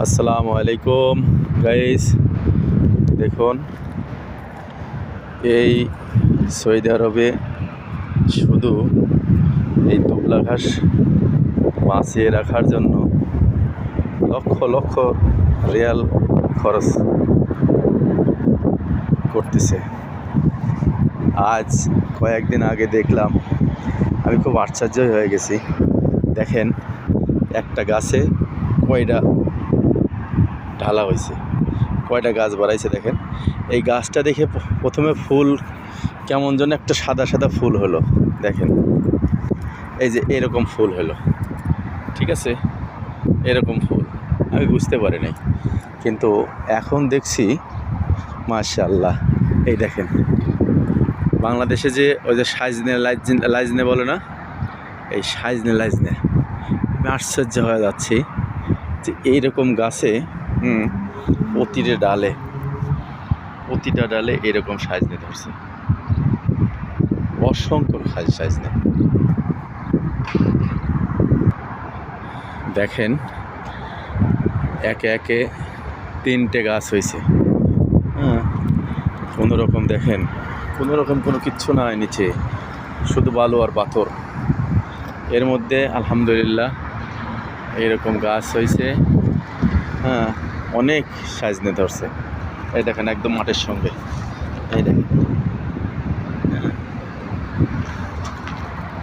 আসসালামু আলাইকুম গাইস, দেখুন এই সৌদি আরবে শুধু এই দুবলা ঘাস বাঁচিয়ে রাখার জন্য লক্ষ লক্ষ রিয়াল খরচ করতেছে। আজ কয়েকদিন আগে দেখলাম, আমি খুব আশ্চর্য হয়ে গেছি। দেখেন একটা গাছে কয়টা ঢালা হয়েছে, কয়টা গাছ বাড়াইছে। দেখেন এই গাছটা দেখে প্রথমে ফুল কেমন যেন একটা সাদা সাদা ফুল হলো। দেখেন এই যে এরকম ফুল হলো, ঠিক আছে, এরকম ফুল আমি বুঝতে পারি নাই, কিন্তু এখন দেখছি মাশাআল্লাহ। এই দেখেন বাংলাদেশে যে ওই যে সাইজনে লাইজনে বলে না, এই সাইজনে লাইজনে আমি আশ্চর্য হয়ে যাচ্ছি যে এইরকম গাছে প্রতিটা ডালে এরকম সাইজনে ধরছে, অসংখ্য সাইজনে। দেখেন একে একে 3টে গাছ হয়েছে। কোনোরকম দেখেন, কোনোরকম কোনো কিচ্ছু নাই নিচে, শুধু বালু আর পাথর। এর মধ্যে আলহামদুলিল্লাহ এইরকম গাছ হয়েছে, অনেক সাইজনে ধরছে। এই দেখেন একদম মাঠের সঙ্গে, এই দেখেন,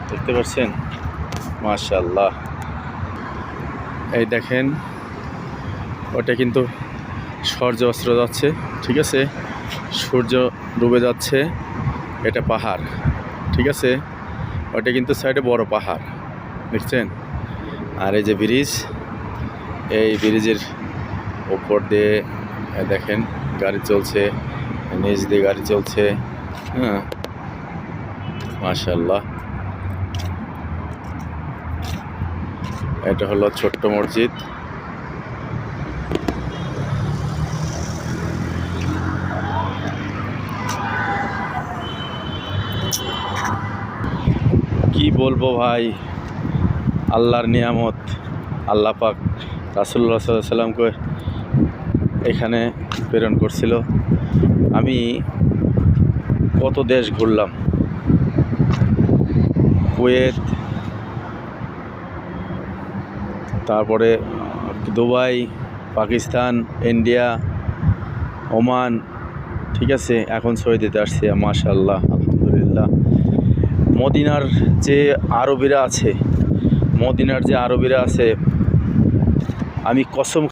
দেখতে পাচ্ছেন মাশাআল্লাহ। এই দেখেন ওটা কিন্তু সূর্য অস্ত যাচ্ছে, ঠিক আছে, সূর্য ডুবে যাচ্ছে। এটা পাহাড়, ঠিক আছে, ওটা কিন্তু সাইডে বড় পাহাড় দেখছেন। আর এই যে ব্রিজ, এই ব্রিজের উপর দিয়ে দেখেন গাড়ি চলছে, নিচ দিয়ে গাড়ি চলছে। মাশাআল্লাহ। এটা হলো ছোট্ট মসজিদ। কি বলবো ভাই, আল্লাহর নিয়ামত। আল্লাহ পাক রাসূলুল্লাহ সাল্লাল্লাহু আলাইহি সাল্লামকে এখানে প্রেরণ করছিল। আমি কত দেশ ঘুরলাম, কুয়েত, তারপরে দুবাই, পাকিস্তান, ইন্ডিয়া, ওমান, ঠিক আছে, এখন সৌদিতে আসছে। মাশাআল্লাহ, আলহামদুলিল্লাহ। মদিনার যে আরবিরা আছে, আমি কসম